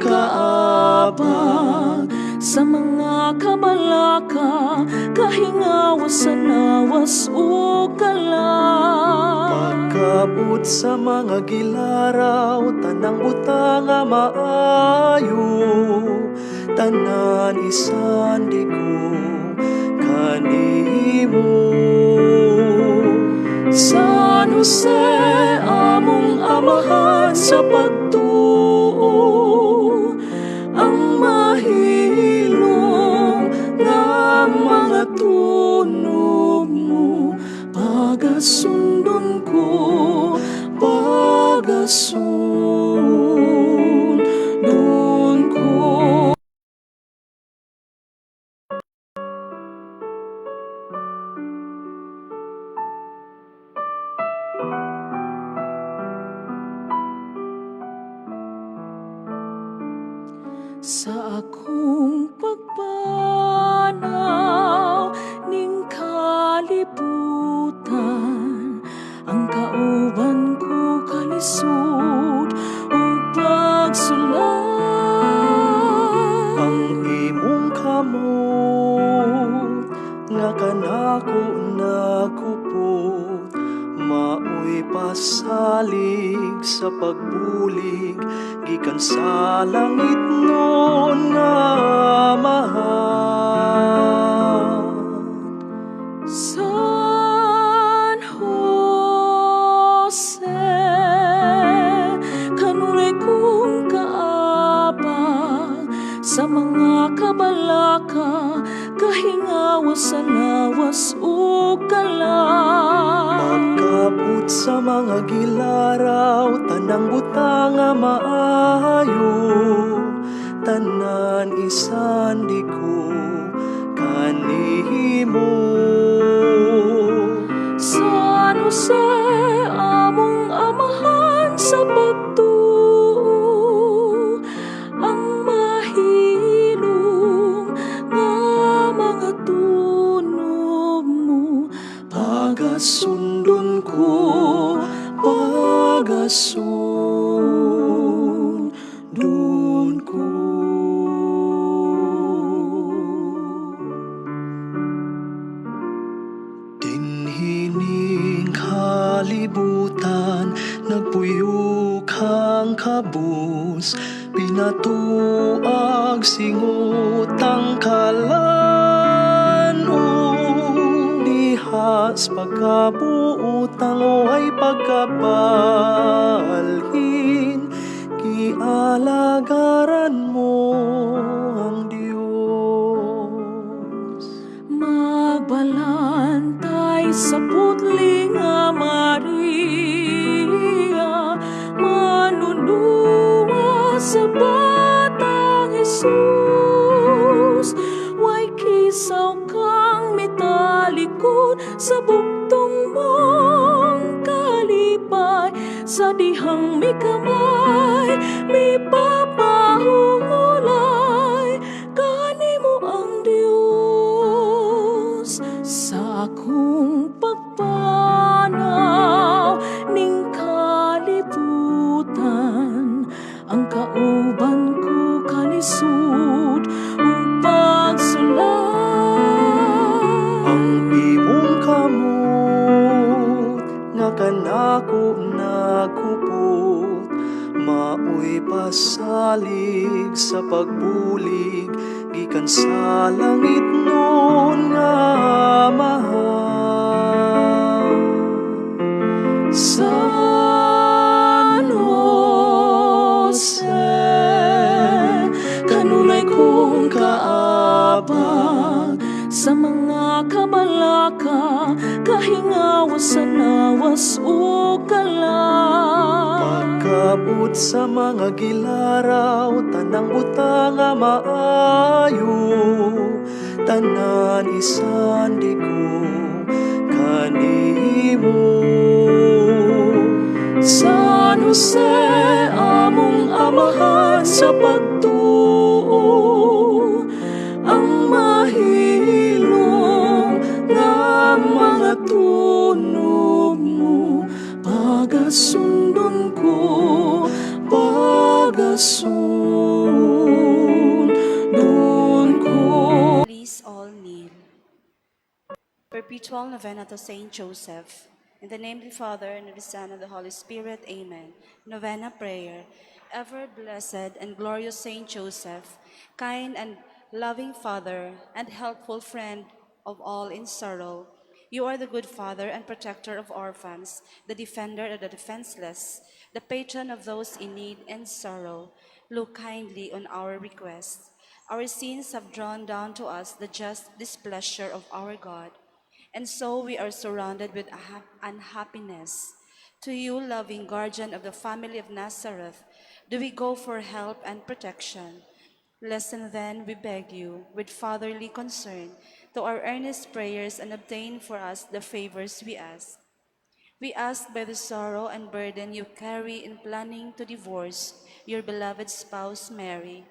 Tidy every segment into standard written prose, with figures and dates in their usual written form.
kaabag sa mga kabalaka, kahingawas sa lawas o kalag. Pagkabot sa mga gilaraw, tanang butang nga maayo, tanan isandi ko kanimo. San Jose, among amahan sa pagtuo, ang mahilong nga mga tunog mo, pagasundon ko, pagasundon ko. Sa akong pagpanaw ning kalibutan, ang kauban ko kalisod ug pagsulat. Ang imong kamot nga kanako nakupot, maoy pasalig sa pagbulig gikan sa langit nun nga mahal. San Jose, kanunay kong kaabag sa mga kabalaka, kahingawas sa lawas o kalag. Pagkabot sa mga gilaraw, tanang butang nga maayo, tanan isandi ko kanimo. San Jose, among amahan sa pagtuo, ang mahilong nga mga tunog mo, pagasundon ko, pagasundon ko. Dinhining kalibutan, nagpuyok ang kabus, pinatuag singot ang kalan. Dihas pagkabuot ang way pagkabalhin, gialagaran mo ang Diyos. Magbalantay sa putling nga Maria, manunua sa batang Jesus. Way kisaw kang mitalikod sa buktong mong kalipay, sa dihang mi kamay, mi papahulay, kanimo ang Diyos. Sa akong pagpanaw ning kalibutan, ang kauban ko kalisod ug pagsulat. Ang imong kamot nga kanako nakupot, maoy pasalig sa pagbulig gikan sa langit nun nga mahal. San Jose, kanunay kong kaabag sa mga kabalaka, kahingawas sa lawas o kalag. Pagkabot sa mga gilaraw, tanang butang nga maayo, tanan isandi ko kanimo. San Jose, among amahan sa pagtuo, ang mahilong nga mga tunog mo, pagasundon ko, pagasundon Perpetual Novena to Saint Joseph. In the name of the Father, and of the Son, and of the Holy Spirit, Amen. Novena Prayer. Ever blessed and glorious Saint Joseph, kind and loving Father, and helpful friend of all in sorrow, you are the good Father and protector of orphans, the defender of the defenseless, the patron of those in need and sorrow. Look kindly on our requests. Our sins have drawn down to us the just displeasure of our God, and so we are surrounded with unhappiness. To you, loving guardian of the family of Nazareth, do we go for help and protection. Listen then, we beg you, with fatherly concern, to our earnest prayers and obtain for us the favors we ask. We ask by the sorrow and burden you carry in planning to divorce your beloved spouse Mary.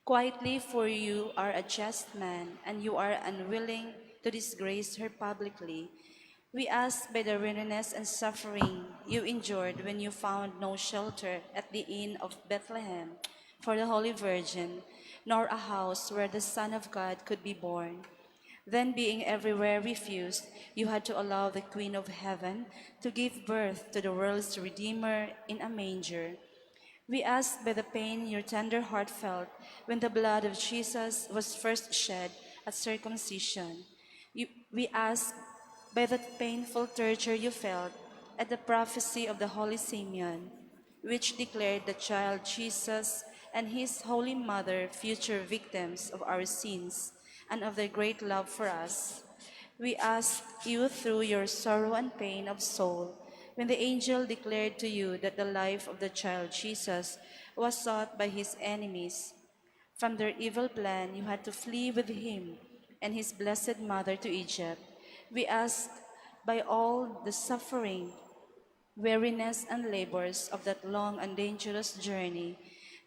Quietly, for you are a just man, and you are unwilling to disgrace her publicly. We ask by the weariness and suffering you endured when you found no shelter at the inn of Bethlehem for the Holy Virgin, nor a house where the Son of God could be born. Then, being everywhere refused, you had to allow the Queen of Heaven to give birth to the world's Redeemer in a manger. We ask by the pain your tender heart felt when the blood of Jesus was first shed at circumcision. We ask by that painful torture you felt at the prophecy of the Holy Simeon, which declared the child Jesus and his Holy Mother future victims of our sins and of their great love for us. We ask you through your sorrow and pain of soul, when the angel declared to you that the life of the child Jesus was sought by his enemies. From their evil plan, you had to flee with him and his blessed mother to Egypt. We ask by all the suffering, weariness, and labors of that long and dangerous journey,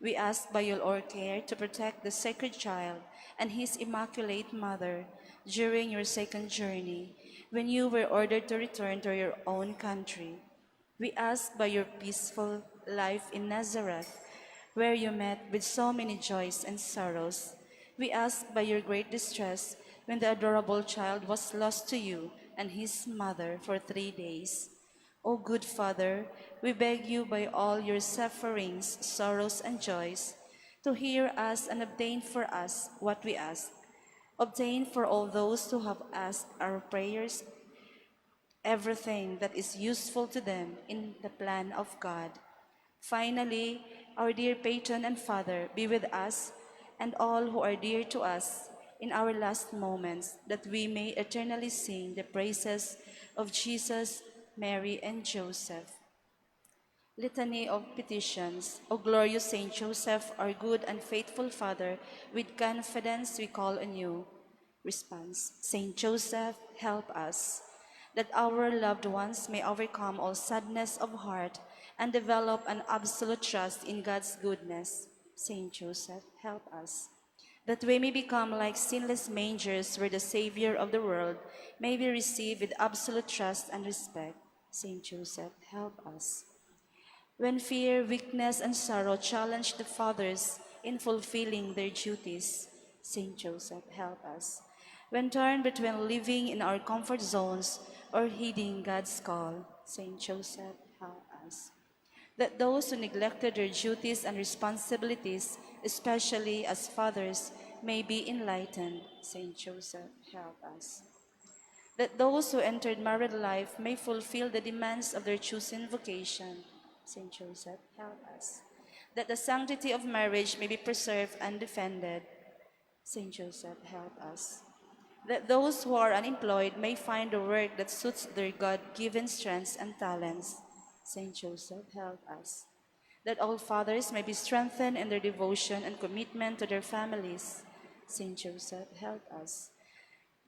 we ask by your care to protect the sacred child and his immaculate mother during your second journey, when you were ordered to return to your own country. We ask by your peaceful life in Nazareth, where you met with so many joys and sorrows. We ask by your great distress when the adorable child was lost to you and his mother for 3 days. O good Father, we beg you by all your sufferings, sorrows, and joys, to hear us and obtain for us what we ask. Obtain for all those who have asked our prayers everything that is useful to them in the plan of God. Finally, our dear patron and Father, be with us and all who are dear to us in our last moments, that we may eternally sing the praises of Jesus, Mary, and Joseph. Litany of Petitions. O glorious Saint Joseph, our good and faithful Father, with confidence we call on you. Response. Saint Joseph, help us, that our loved ones may overcome all sadness of heart and develop an absolute trust in God's goodness. Saint Joseph, help us, that we may become like sinless mangers where the Savior of the world may be received with absolute trust and respect. Saint Joseph, help us. When fear, weakness, and sorrow challenge the fathers in fulfilling their duties, Saint Joseph, help us. When torn between living in our comfort zones or heeding God's call, Saint Joseph, help us. That those who neglected their duties and responsibilities, especially as fathers, may be enlightened, Saint Joseph, help us. That those who entered married life may fulfill the demands of their chosen vocation, Saint Joseph, help us. That the sanctity of marriage may be preserved and defended, Saint Joseph, help us. That those who are unemployed may find the work that suits their God-given strengths and talents, Saint Joseph, help us. That all fathers may be strengthened in their devotion and commitment to their families, Saint Joseph, help us.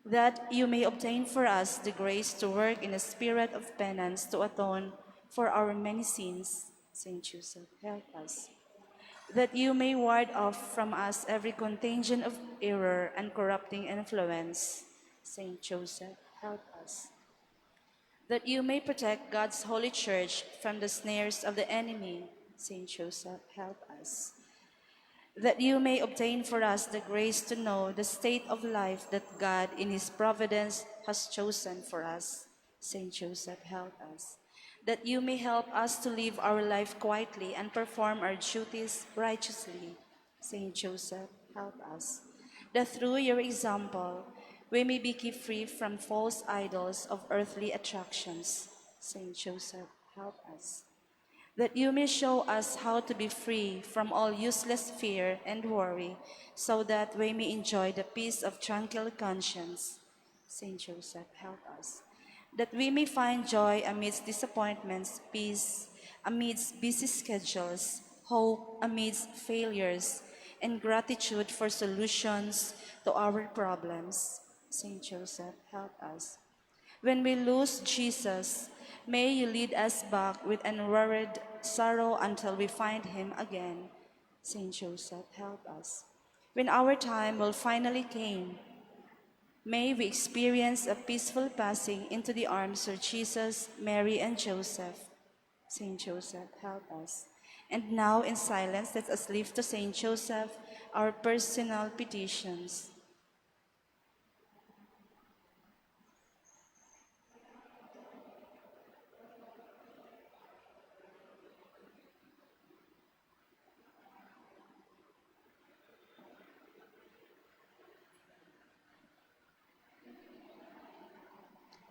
That you may obtain for us the grace to work in a spirit of penance to atone for our many sins, Saint Joseph, help us. That you may ward off from us every contagion of error and corrupting influence, Saint Joseph, help us. That you may protect God's holy church from the snares of the enemy, Saint Joseph, help us. that you may obtain for us the grace to know the state of life that God in his providence has chosen for us. Saint Joseph, help us. That you may help us to live our life quietly and perform our duties righteously. Saint Joseph, help us. That through your example, we may be kept free from false idols of earthly attractions. Saint Joseph, help us. That you may show us how to be free from all useless fear and worry, so that we may enjoy the peace of tranquil conscience. Saint Joseph, help us. That we may find joy amidst disappointments, peace amidst busy schedules, hope amidst failures, and gratitude for solutions to our problems. Saint Joseph, help us. When we lose Jesus, may you lead us back with unworried sorrow until we find him again. Saint Joseph, help us. When our time will finally came, may we experience a peaceful passing into the arms of Jesus, Mary, and Joseph. Saint Joseph, help us. And now in silence, let us lift to Saint Joseph our personal petitions.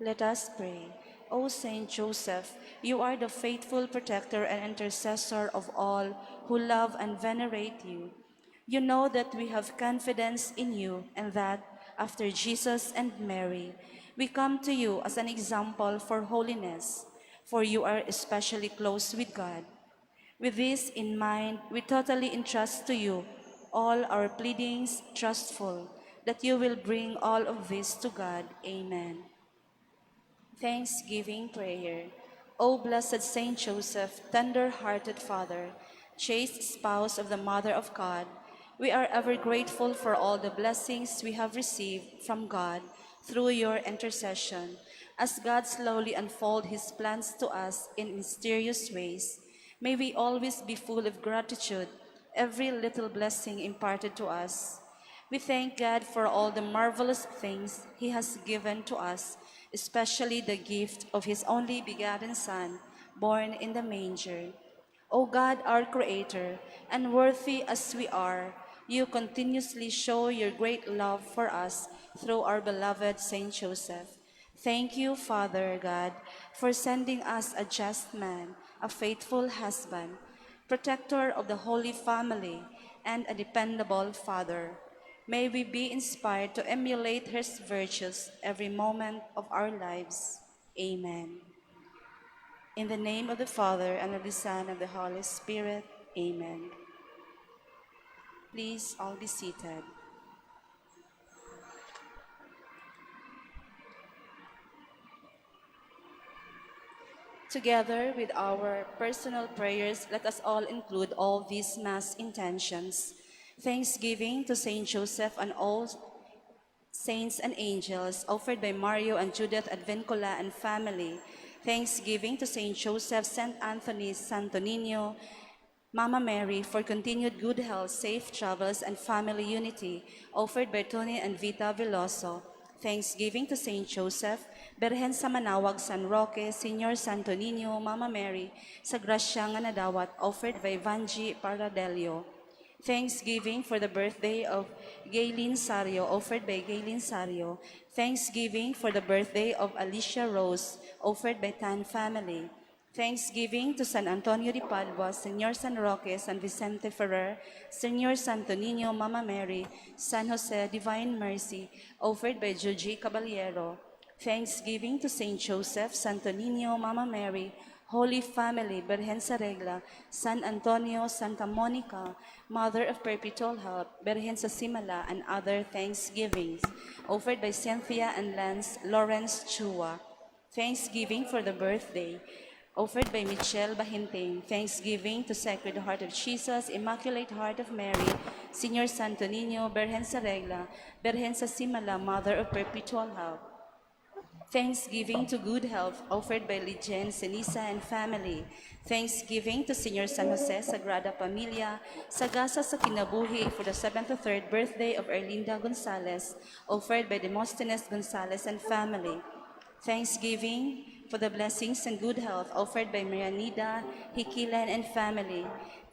Let us pray. O Saint Joseph, you are the faithful protector and intercessor of all who love and venerate you. You know that we have confidence in you and that, after Jesus and Mary, we come to you as an example for holiness, for you are especially close with God. With this in mind, we totally entrust to you all our pleadings, trustful that you will bring all of this to God. Amen. Thanksgiving prayer. O blessed Saint Joseph, tender-hearted Father, chaste spouse of the Mother of God, we are ever grateful for all the blessings we have received from God through your intercession. As God slowly unfolds his plans to us in mysterious ways, may we always be full of gratitude, every little blessing imparted to us. We thank God for all the marvelous things he has given to us, especially the gift of his only begotten Son, born in the manger. O God, our Creator, and worthy as we are, you continuously show your great love for us through our beloved Saint Joseph. Thank you, Father God, for sending us a just man, a faithful husband, protector of the Holy Family, and a dependable Father. May we be inspired to emulate his virtues every moment of our lives. Amen. In the name of the Father, and of the Son, and of the Holy Spirit. Amen. Please all be seated. Together with our personal prayers, let us all include all these Mass intentions. Thanksgiving to Saint Joseph and all saints and angels, offered by Mario and Judith Advincula and family. Thanksgiving to Saint Joseph, Saint Anthony, Santo Niño, Mama Mary, for continued good health, safe travels, and family unity, offered by Tony and Vita Veloso. Thanksgiving to Saint Joseph, Berhen sa Manawag, San Roque, Senior Santo Niño, Mama Mary, sa grasya nga nadawat, offered by Vanji Paradelio. Thanksgiving for the birthday of Gaylene Sario, offered by Gaylene Sario. Thanksgiving for the birthday of Alicia Rose, offered by Tan family. Thanksgiving to San Antonio de Padua, Señor San Roque, San Vicente Ferrer, Señor Santo Niño, Mama Mary, San Jose, Divine Mercy, offered by Juji Caballero. Thanksgiving to Saint Joseph, Santo Niño, Mama Mary, Holy Family, Berhen sa Regla, San Antonio, Santa Monica, Mother of Perpetual Help, Berhen sa Simala, and other thanksgivings, offered by Cynthia and Lance Lawrence Chua. Thanksgiving for the birthday, offered by Michelle Bahinting. Thanksgiving to Sacred Heart of Jesus, Immaculate Heart of Mary, Senior Santo Niño, Berhen sa Regla, Berhen sa Simala, Mother of Perpetual Help. Thanksgiving to good health offered by Lijen Senisa and family. Thanksgiving to Senior San Jose Sagrada Familia, Sagasa sa Kinabuhi for the 73rd birthday of Erlinda Gonzalez, offered by Demosthenes Gonzalez and family. Thanksgiving for the blessings and good health offered by Marianida, Hikilan, and family.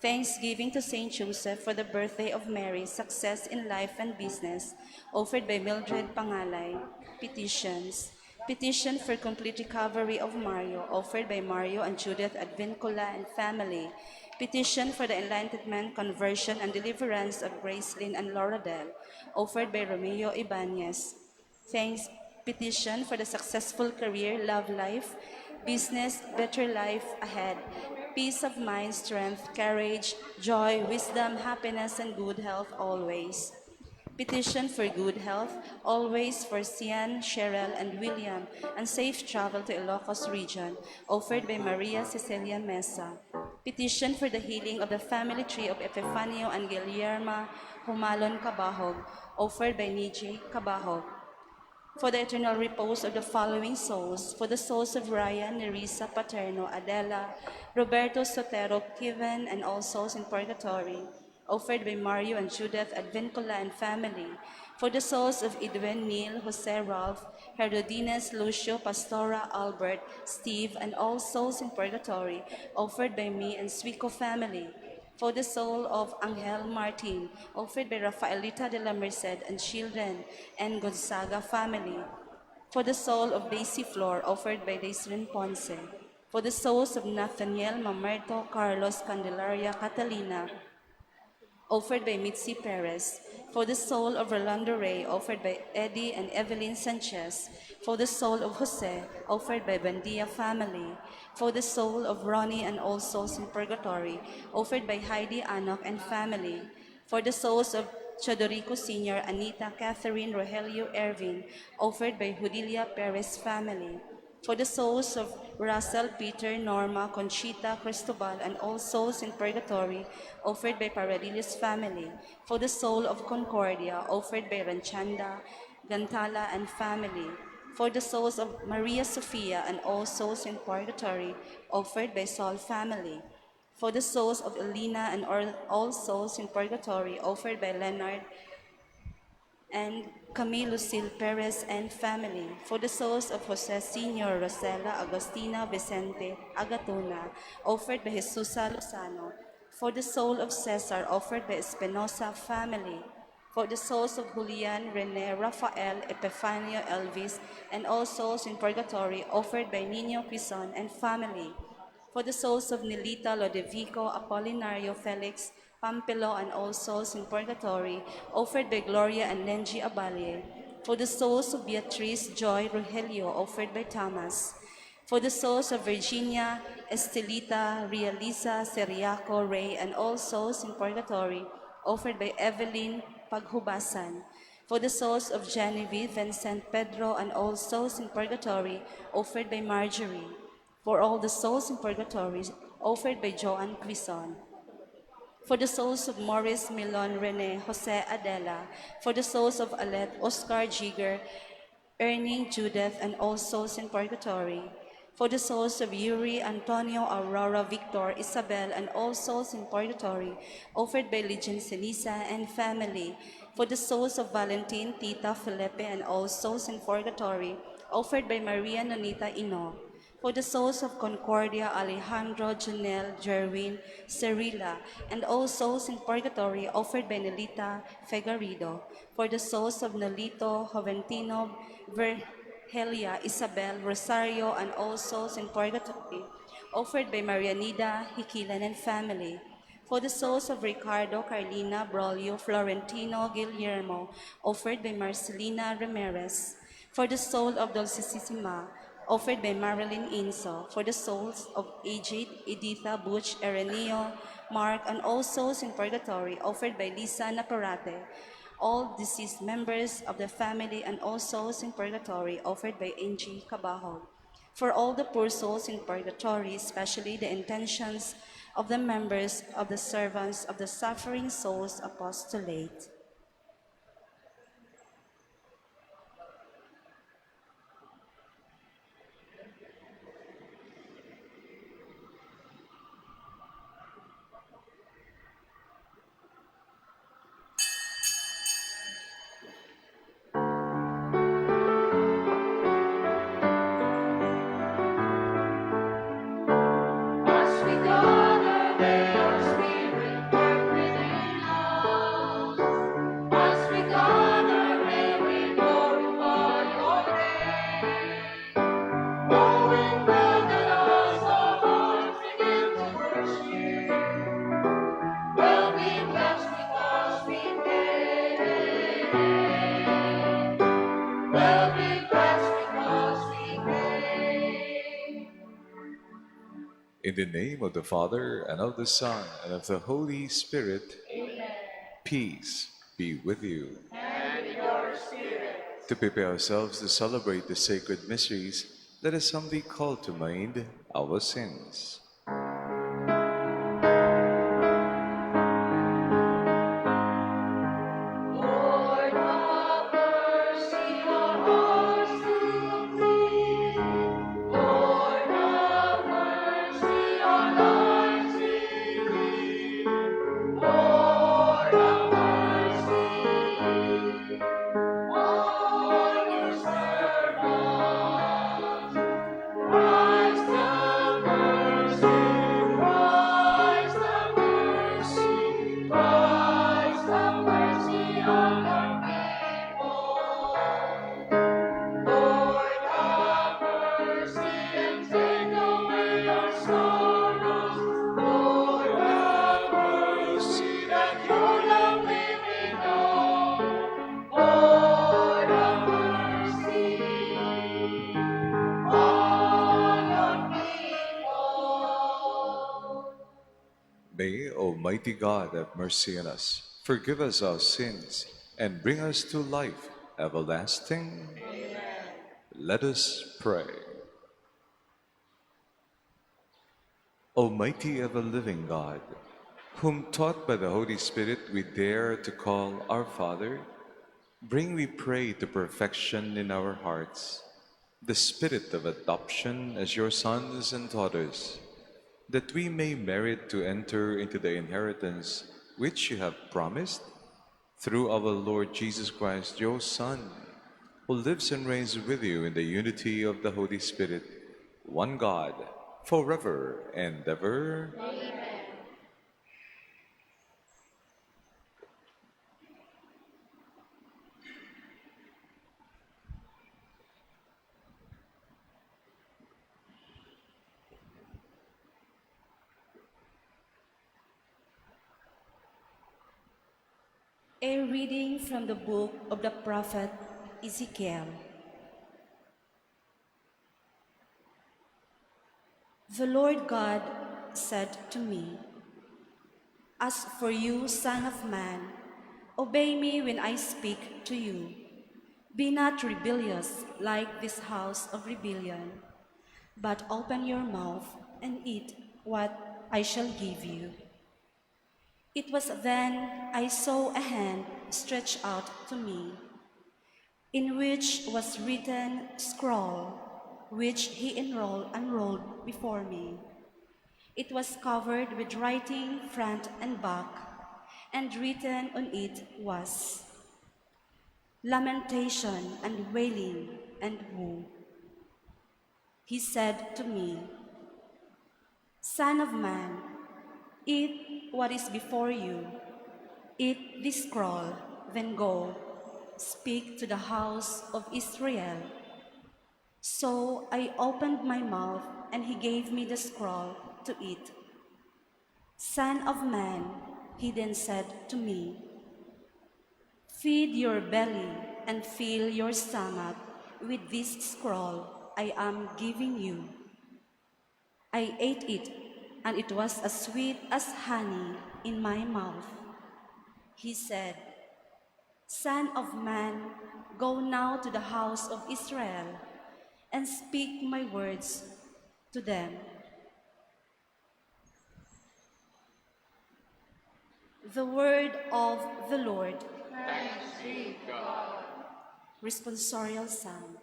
Thanksgiving to Saint Joseph for the birthday of Mary, success in life and business, offered by Mildred Pangalay. Petitions. Petition for complete recovery of Mario, offered by Mario and Judith Advincula and family. Petition for the enlightenment, conversion, and deliverance of Gracelyn and Lauradel, offered by Romeo Ibanez. Thanks. Petition for the successful career, love life, business, better life ahead, peace of mind, strength, courage, joy, wisdom, happiness, and good health always. Petition for good health, always for Sian, Cheryl, and William, and safe travel to Ilocos region, offered by Maria Cecilia Mesa. Petition for the healing of the family tree of Epifanio and Guillerma Humalon Cabahog, offered by Niji Cabahog. For the eternal repose of the following souls, for the souls of Ryan, Nerissa Paterno, Adela, Roberto Sotero, Kevin, and all souls in purgatory, offered by Mario and Judith Advincula and family, for the souls of Edwin, Neil, Jose, Ralph, Herdodines, Lucio, Pastora, Albert, Steve, and all souls in purgatory, offered by me and Suico family, for the soul of Angel Martin, offered by Rafaelita de la Merced and children and Gonzaga family, for the soul of Daisy Flor, offered by Daisrin Ponce, for the souls of Nathaniel Mamerto, Carlos Candelaria, Catalina, offered by Mitzi Perez, for the soul of Rolando Rey, offered by Eddie and Evelyn Sanchez, for the soul of Jose, offered by Bandia family, for the soul of Ronnie and all souls in purgatory, offered by Heidi Anok and family, for the souls of Chodorico Sr., Anita, Catherine, Rogelio, Ervin, offered by Judilia Perez family, for the souls of Russell, Peter, Norma, Conchita, Cristobal, and all souls in purgatory, offered by Paradillos family, for the soul of Concordia, offered by Ranchanda, Gantala, and family, for the souls of Maria Sofia and all souls in purgatory, offered by Saul family, for the souls of Elena and all souls in purgatory, offered by Leonard and Camilo Sil Perez and family, for the souls of Jose Sr., Rosella, Agostina, Vicente, Agatona, offered by Jesusa Lozano, for the soul of Cesar, offered by Espinosa family, for the souls of Julian, Rene, Rafael, Epifanio, Elvis, and all souls in purgatory, offered by Nino Quizon and family, for the souls of Nelita, Lodevico, Apolinario, Felix, Pampilo, and all souls in purgatory, offered by Gloria and Lenji Abalie, for the souls of Beatrice, Joy, Rogelio, offered by Thomas, for the souls of Virginia, Estelita, Realisa, Seriaco, Ray, and all souls in purgatory, offered by Evelyn Paghubasan, for the souls of Genevieve, Vincent, Pedro, and all souls in purgatory, offered by Marjorie, for all the souls in purgatory, offered by Joan Quizon, for the souls of Morris, Milon, Rene, Jose, Adela, for the souls of Alet, Oscar, Jigger, Ernie, Judith, and all souls in purgatory, for the souls of Yuri, Antonio, Aurora, Victor, Isabel, and all souls in purgatory, offered by Legion Senisa and family, for the souls of Valentin, Tita, Felipe, and all souls in purgatory, offered by Maria Nonita Ino, for the souls of Concordia, Alejandro, Janelle, Jerwin, Cerilla, and all souls in purgatory, offered by Nelita Fegarido, for the souls of Nolito, Joventino, Virgelia, Isabel, Rosario, and all souls in purgatory, offered by Marianida, Hikilan, and family, for the souls of Ricardo, Carlina, Braulio, Florentino, Guillermo, offered by Marcelina Ramirez, for the soul of Dulcissima, offered by Marilyn Inso, for the souls of Ajit, Editha, Butch, Erenio, Mark, and all souls in purgatory, offered by Lisa Naparate, all deceased members of the family and all souls in purgatory, offered by Angie Cabajo, for all the poor souls in purgatory, especially the intentions of the members of the servants of the suffering souls apostolate. In the name of the Father, and of the Son, and of the Holy Spirit, peace be with you. To prepare ourselves to celebrate the sacred mysteries, let us humbly call to mind our sins. May Almighty God have mercy on us, forgive us our sins, and bring us to life everlasting. Let us pray. Almighty ever-living God, whom taught by the Holy Spirit we dare to call our Father, bring, we pray, to perfection in our hearts the spirit of adoption as your sons and daughters, that we may merit to enter into the inheritance which you have promised through our Lord Jesus Christ, your Son, who lives and reigns with you in the unity of the Holy Spirit, one God, forever and ever. A reading from the book of the prophet Ezekiel. The Lord God said to me, "As for you, Son of Man, obey me when I speak to you. Be not rebellious like this house of rebellion, but open your mouth and eat what I shall give you." It was then I saw a hand stretched out to me, in which was written scroll, which he unrolled before me. It was covered with writing front and back, and written on it was lamentation and wailing and woe. He said to me, "Son of man, eat what is before you. Eat this scroll, then go, speak to the house of Israel." So I opened my mouth, and he gave me the scroll to eat. "Son of man," he then said to me, "feed your belly and fill your stomach with this scroll I am giving you." I ate it, and it was as sweet as honey in my mouth. He said, "Son of man, go now to the house of Israel and speak my words to them." The word of the Lord. Thanks be to God. Responsorial Psalm.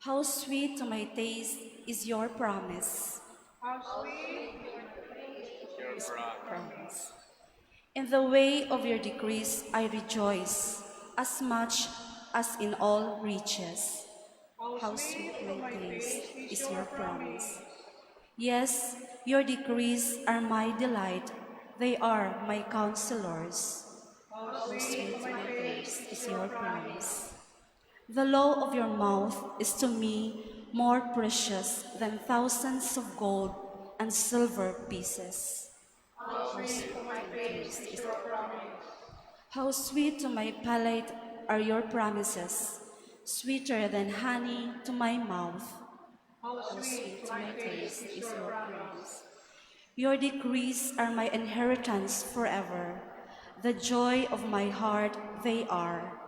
How sweet to my taste is your promise. How sweet is your promise. In the way of your decrees I rejoice, as much as in all riches. How sweet my taste is your promise. Yes, your decrees are my delight, they are my counselors. How sweet my taste is your promise. The law of your mouth is to me more precious than thousands of gold and silver pieces. How sweet to my taste is your promise. How sweet to my palate are your promises, sweeter than honey to my mouth. How sweet to my taste is your promise. Your decrees are my inheritance forever. The joy of my heart they are.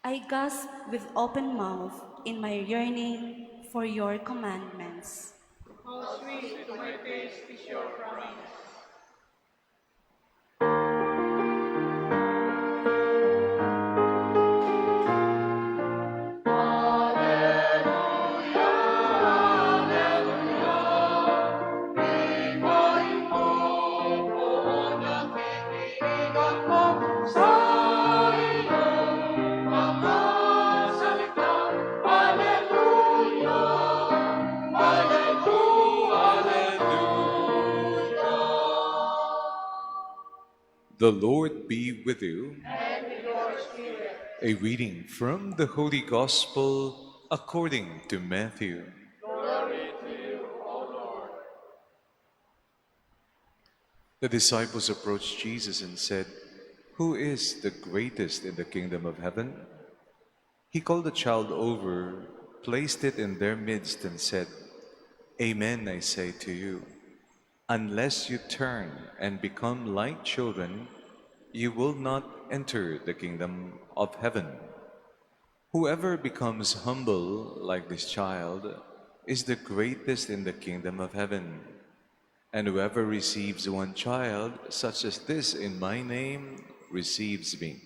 I gasp with open mouth in my yearning for your commandments. The Lord be with you. A reading from the Holy Gospel according to Matthew. The disciples approached Jesus and said, "Who is the greatest in the kingdom of heaven?" He called the child over, placed it in their midst, and said, "Amen, I say to you, unless you turn and become like children, you will not enter the kingdom of heaven. Whoever becomes humble like this child is the greatest in the kingdom of heaven. And whoever receives one child such as this in my name receives me.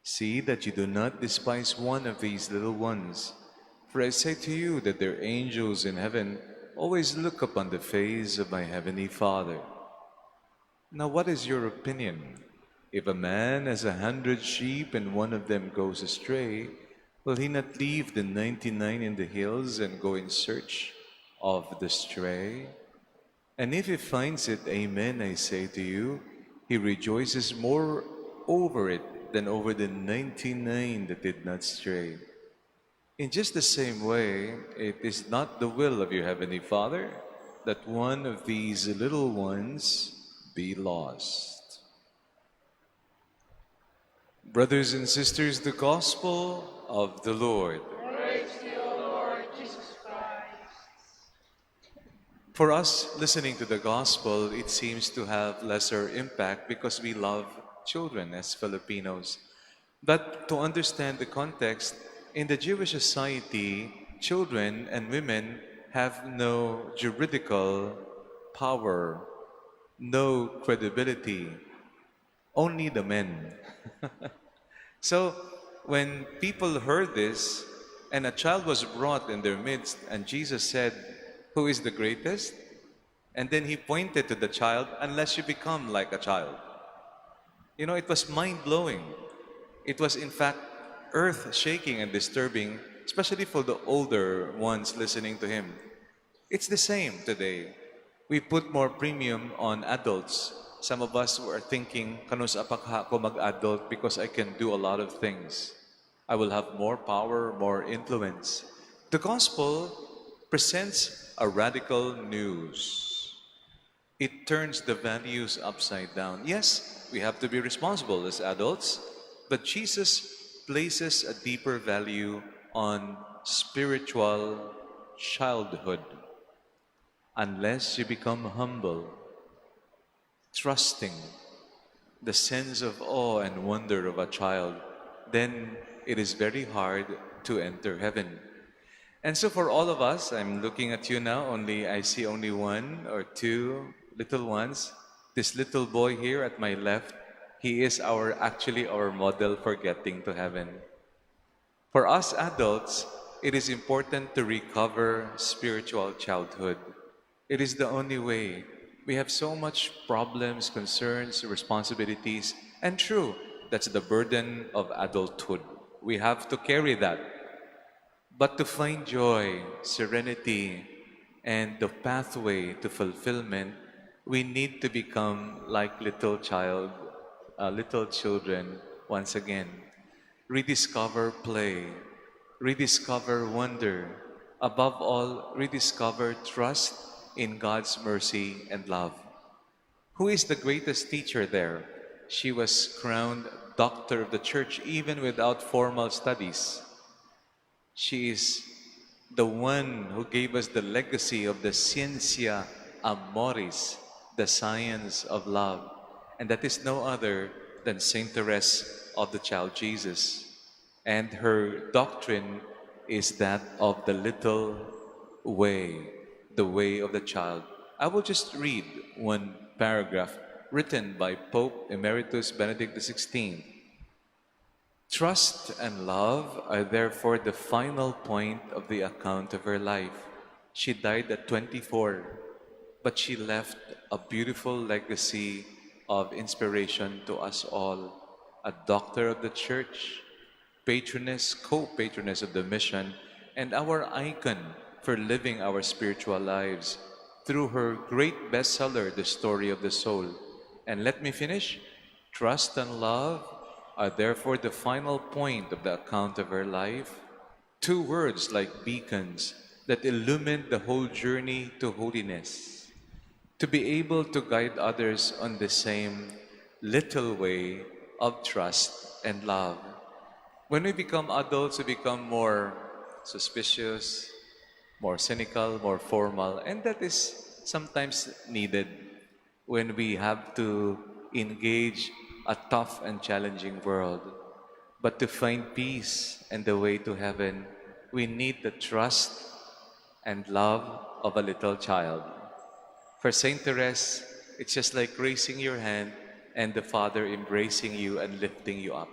See that you do not despise one of these little ones, for I say to you that their angels in heaven always look upon the face of my heavenly Father. Now what is your opinion? If a man has 100 sheep and one of them goes astray, will he not leave the 99 in the hills and go in search of the stray? And if he finds it, amen, I say to you, he rejoices more over it than over the 99 that did not stray. In just the same way, it is not the will of your heavenly Father that one of these little ones be lost." Brothers and sisters, the Gospel of the Lord. For us, listening to the Gospel, it seems to have lesser impact because we love children as Filipinos. But to understand the context, in the Jewish society, children and women have no juridical power, no credibility, only the men. So when people heard this, and a child was brought in their midst, and Jesus said, "Who is the greatest?" And then he pointed to the child, "Unless you become like a child." You know, it was mind-blowing. It was in fact earth-shaking and disturbing, especially for the older ones listening to him. It's the same today. We put more premium on adults. Some of us were thinking, "Kanus apakha ako mag-adult because I can do a lot of things. I will have more power, more influence." The gospel presents a radical news. It turns the values upside down. Yes, we have to be responsible as adults, but Jesus places a deeper value on spiritual childhood. Unless you become humble, trusting the sense of awe and wonder of a child, then it is very hard to enter heaven. And so for all of us, I'm looking at you now, I see only one or two little ones. This little boy here at my left, he is actually our model for getting to heaven. For us adults, it is important to recover spiritual childhood. It is the only way. We have so much problems, concerns, responsibilities, and true, that's the burden of adulthood. We have to carry that. But to find joy, serenity, and the pathway to fulfillment, we need to become like little children once again. Rediscover play, rediscover wonder, above all, rediscover trust in God's mercy and love. Who is the greatest teacher there? She was crowned Doctor of the Church even without formal studies. She is the one who gave us the legacy of the Scientia Amoris, the science of love, and that is no other than Saint Therese of the Child Jesus. And her doctrine is that of the little way, the way of the child. I will just read one paragraph written by Pope Emeritus Benedict XVI. Trust and love are therefore the final point of the account of her life. She died at 24, but she left a beautiful legacy of inspiration to us all. A doctor of the church, patroness, co-patroness of the mission, and our icon for living our spiritual lives through her great bestseller, The Story of the Soul. And let me finish. Trust and love are therefore the final point of the account of her life. Two words like beacons that illumine the whole journey to holiness. To be able to guide others on the same little way of trust and love. When we become adults, we become more suspicious, more cynical, more formal, and that is sometimes needed when we have to engage a tough and challenging world. But to find peace and the way to heaven, we need the trust and love of a little child. For Saint Therese, it's just like raising your hand and the Father embracing you and lifting you up.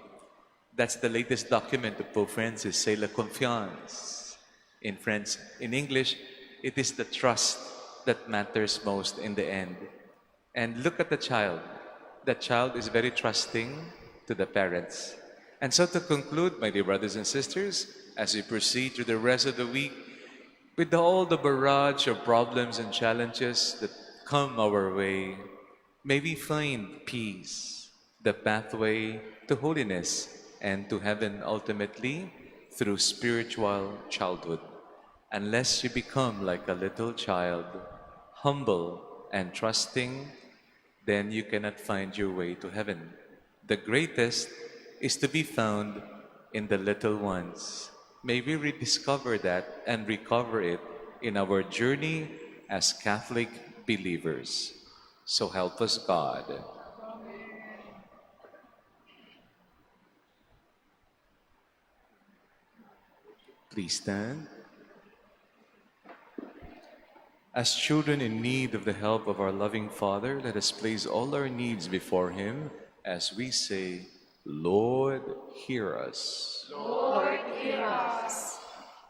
That's the latest document of Pope Francis, C'est la confiance in French. In English, it is the trust that matters most in the end. And look at the child. The child is very trusting to the parents. And so to conclude, my dear brothers and sisters, as we proceed through the rest of the week, with all the barrage of problems and challenges that come our way, may we find peace, the pathway to holiness and to heaven ultimately through spiritual childhood. Unless you become like a little child, humble and trusting, then you cannot find your way to heaven. The greatest is to be found in the little ones. May we rediscover that and recover it in our journey as Catholic believers. So help us God. Please stand. As children in need of the help of our loving Father, let us place all our needs before Him as we say, Lord, hear us.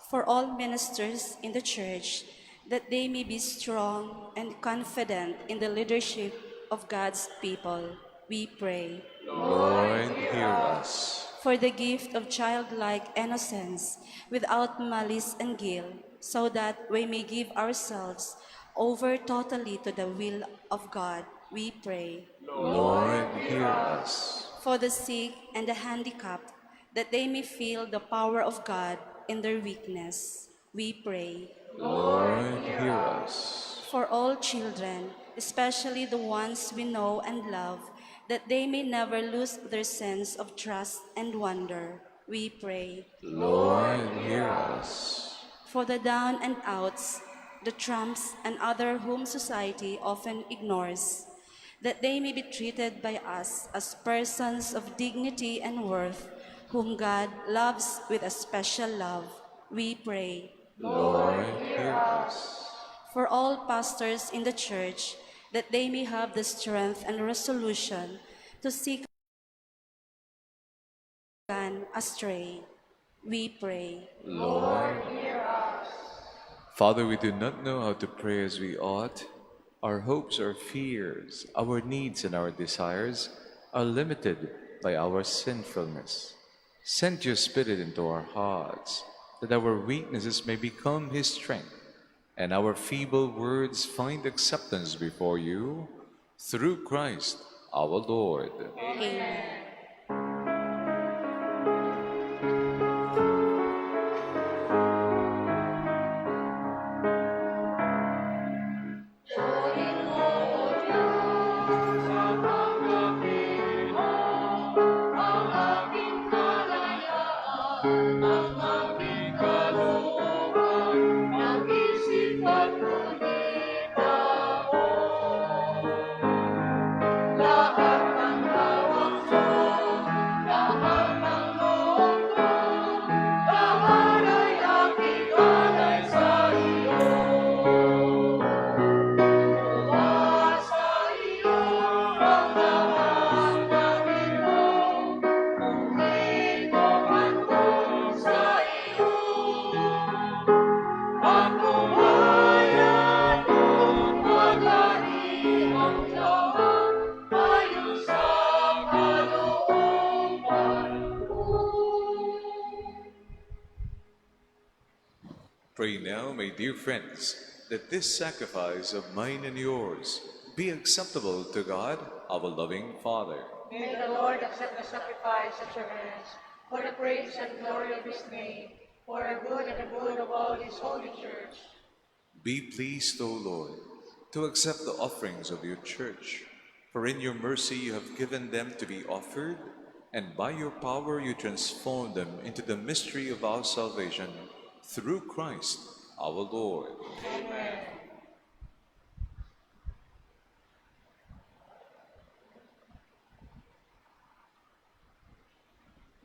For all ministers in the Church, that they may be strong and confident in the leadership of God's people, we pray. Lord, hear us. For the gift of childlike innocence, without malice and guilt, so that we may give ourselves over totally to the will of God, we pray. Lord, hear us. For the sick and the handicapped, that they may feel the power of God in their weakness, we pray. Lord, hear us. For all children, especially the ones we know and love, that they may never lose their sense of trust and wonder, we pray. Lord, hear us. For the down and outs, the tramps and other whom society often ignores, that they may be treated by us as persons of dignity and worth, whom God loves with a special love, we pray. Lord, hear us. For all pastors in the Church, that they may have the strength and resolution to seek gone astray, we pray. Lord, Father, we do not know how to pray as we ought. Our hopes, our fears, our needs, and our desires are limited by our sinfulness. Send your Spirit into our hearts, that our weaknesses may become His strength, and our feeble words find acceptance before you, through Christ our Lord. Amen. Pray now, my dear friends, that this sacrifice of mine and yours be acceptable to God, our loving Father. May the Lord accept the sacrifice at your hands for the praise and glory of his name, for the good and the good of all his holy church. Be pleased, O Lord, to accept the offerings of your church, for in your mercy you have given them to be offered, and by your power you transform them into the mystery of our salvation, through Christ our Lord. Amen.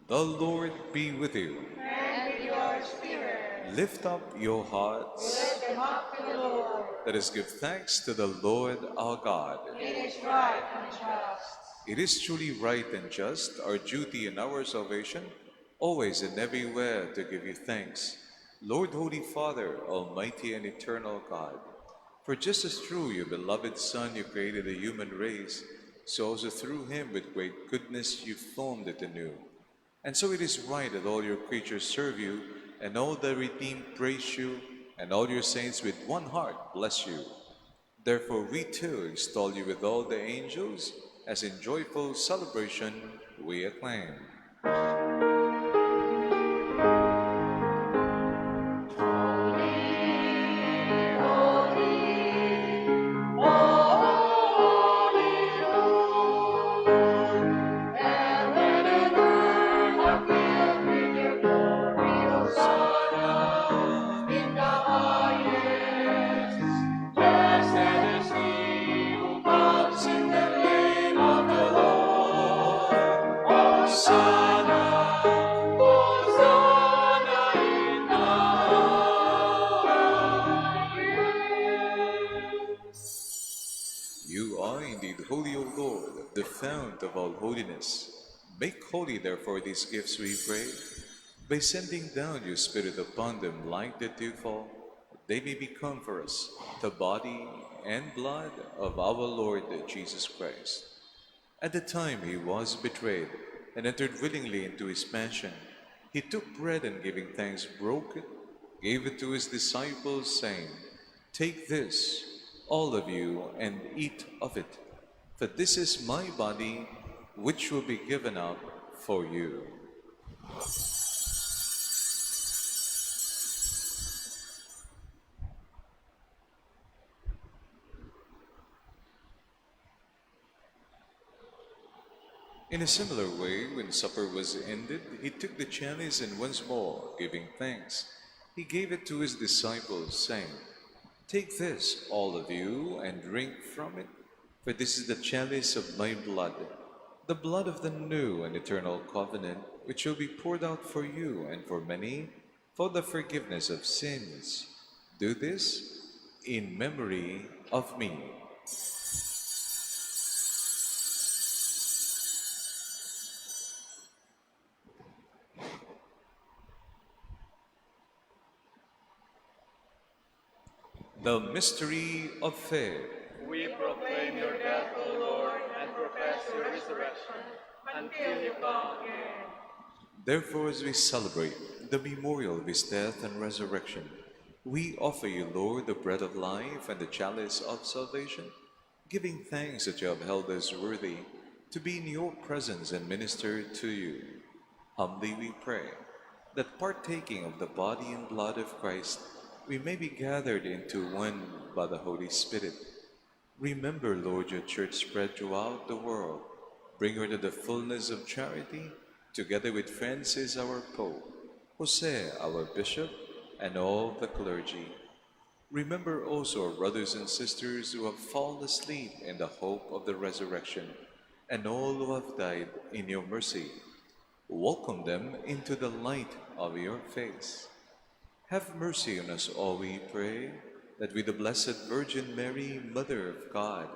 The Lord be with you. And with your spirit, Lift up your hearts. lift them up to the Lord. Let us give thanks to the Lord our God. It is right and just. It is truly right and just, our duty and our salvation, always and everywhere to give you thanks, Lord, Holy Father, Almighty and eternal God. For just as through your beloved Son you created the human race, so also through him with great goodness you formed it anew. And so it is right that all your creatures serve you, and all the redeemed praise you, and all your saints with one heart bless you. Therefore we too extol you with all the angels, as in joyful celebration we acclaim. You are indeed holy, O Lord, the fount of all holiness. Make holy, therefore, these gifts, we pray, by sending down your Spirit upon them like the dewfall, they may become for us the body and blood of our Lord Jesus Christ. At the time he was betrayed and entered willingly into his passion, he took bread and giving thanks broke it, gave it to his disciples, saying, "Take this, all of you, and eat of it, for this is my body, which will be given up for you." In a similar way, when supper was ended, he took the chalice and once more, giving thanks, he gave it to his disciples, saying, "Take this, all of you, and drink from it, for this is the chalice of my blood, the blood of the new and eternal covenant, which will be poured out for you and for many for the forgiveness of sins. Do this in memory of me." The mystery of faith. We proclaim your death, O Lord, and profess your resurrection until you come again. Therefore, as we celebrate the memorial of his death and resurrection, we offer you, Lord, the bread of life and the chalice of salvation, giving thanks that you have held us worthy to be in your presence and minister to you. Humbly we pray that partaking of the body and blood of Christ, we may be gathered into one by the Holy Spirit. Remember, Lord, your church spread throughout the world. Bring her to the fullness of charity, together with Francis, our Pope, Jose, our Bishop, and all the clergy. Remember also our brothers and sisters who have fallen asleep in the hope of the resurrection, and all who have died in your mercy. Welcome them into the light of your face. Have mercy on us all, we pray, that with the Blessed Virgin Mary, Mother of God,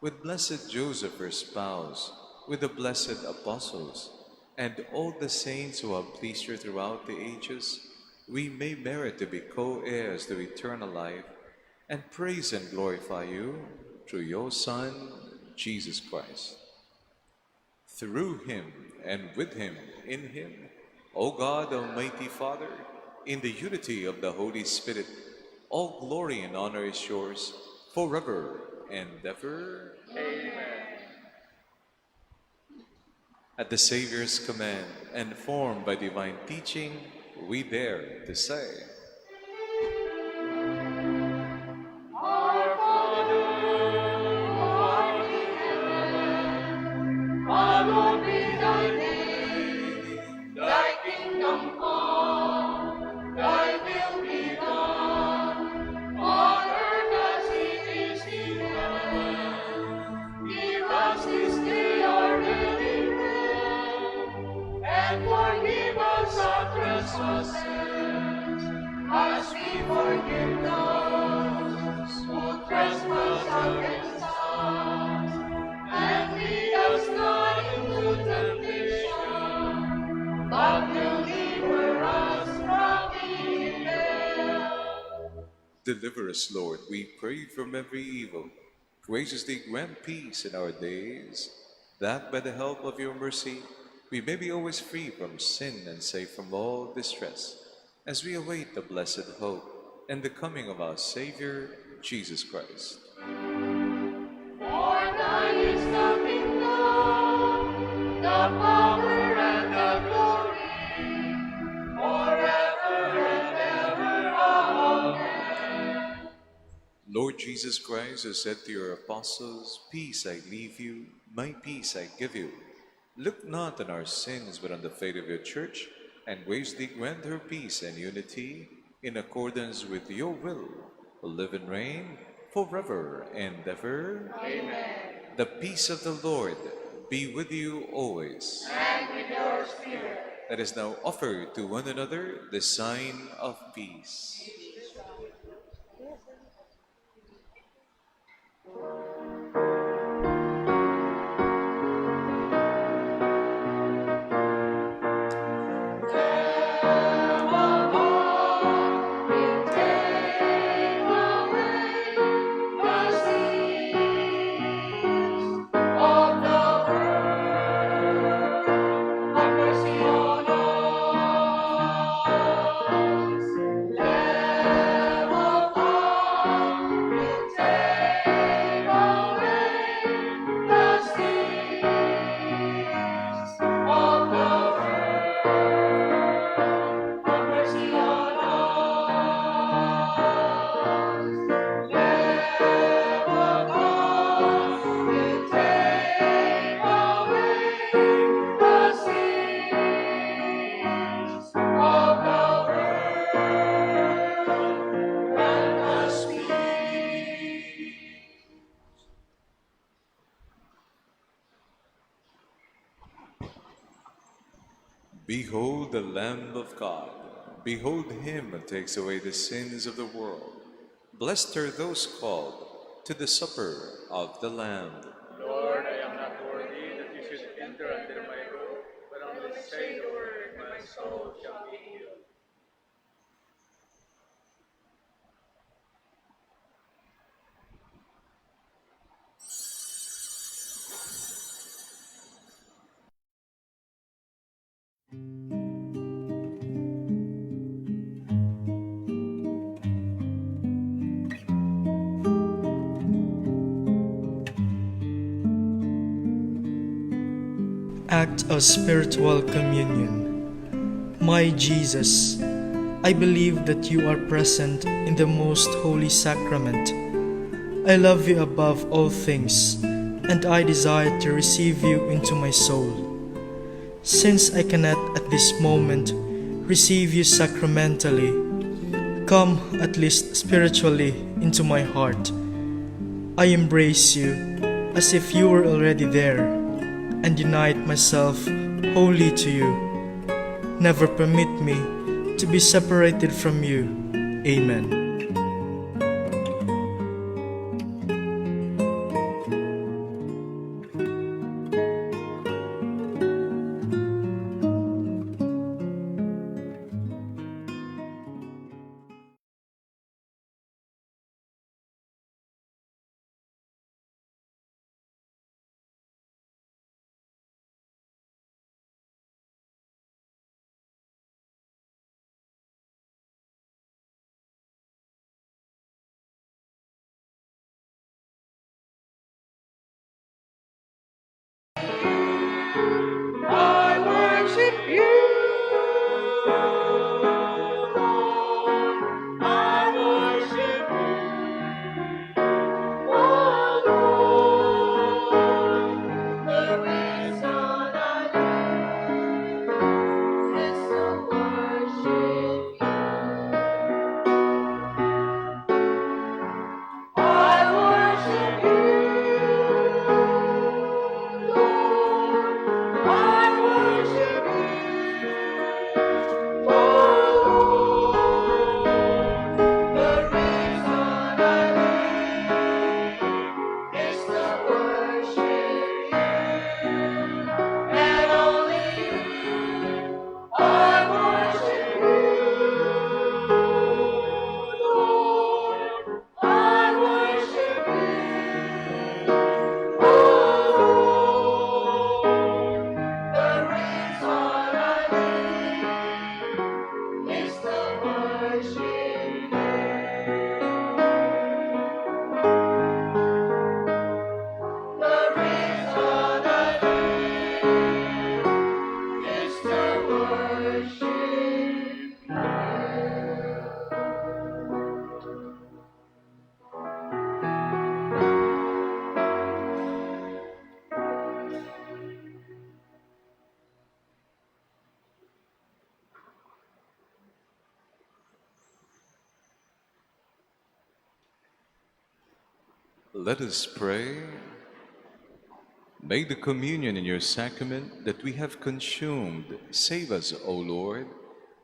with Blessed Joseph, her spouse, with the blessed apostles, and all the saints who have pleased you throughout the ages, we may merit to be co-heirs to eternal life, and praise and glorify you through your Son, Jesus Christ. Through him, and with him, in him, O God, Almighty Father, in the unity of the Holy Spirit, all glory and honor is yours forever and ever. At the Savior's command and formed by divine teaching, we dare to say, Hallowed be thy name, thy kingdom come, thy will be done, on earth as it is in heaven. Give us this day our daily bread, and forgive us our trespasses, as we forgive those who trespass against us. And lead us not into temptation, but deliver us from evil. deliver us, Lord, we pray, from every evil. Graciously grant peace in our days, that by the help of your mercy we may be always free from sin and safe from all distress, as we await the blessed hope and the coming of our Savior, Jesus Christ. For thine is the kingdom, the power, and the glory, forever and ever. Amen. Lord Jesus Christ, who said to your apostles, "Peace I leave you, my peace I give you," look not on our sins, but on the faith of your church, and graciously grant her peace and unity in accordance with your will, who live and reign forever and ever. Amen. The peace of the Lord be with you always. And with your spirit. Let us now offer to one another the sign of peace. Behold the Lamb of God. Behold him who takes away the sins of the world. Blessed are those called to the supper of the Lamb. Lord, I am not worthy that you should enter under my roof, but only say the word, and my soul shall be healed. Act of Spiritual Communion. My Jesus, I believe that you are present in the most holy sacrament. I love you above all things, and I desire to receive you into my soul. Since I cannot at this moment receive you sacramentally, come at least spiritually into my heart. I embrace you as if you were already there, and unite myself wholly to you. Never permit me to be separated from you. Amen. Let us pray. May the communion in your sacrament that we have consumed save us, O Lord,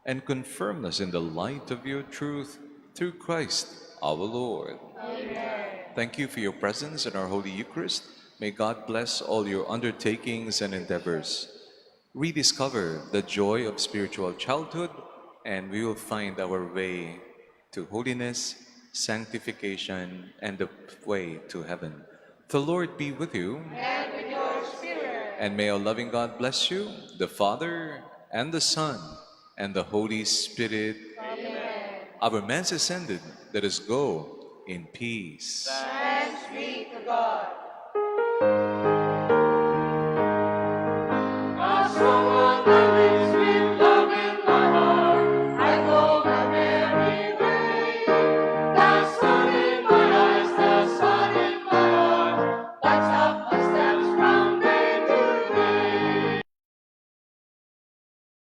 and confirm us in the light of your truth through Christ our Lord. Amen. Thank you for your presence in our Holy Eucharist. May God bless all your undertakings and endeavors. Rediscover the joy of spiritual childhood, and we will find our way to holiness, sanctification, and the way to heaven. The Lord be with you. And with your spirit. And may our loving God bless you, the Father, and the Son, and the Holy Spirit. Amen. Our Mass ascended. Let us go in peace.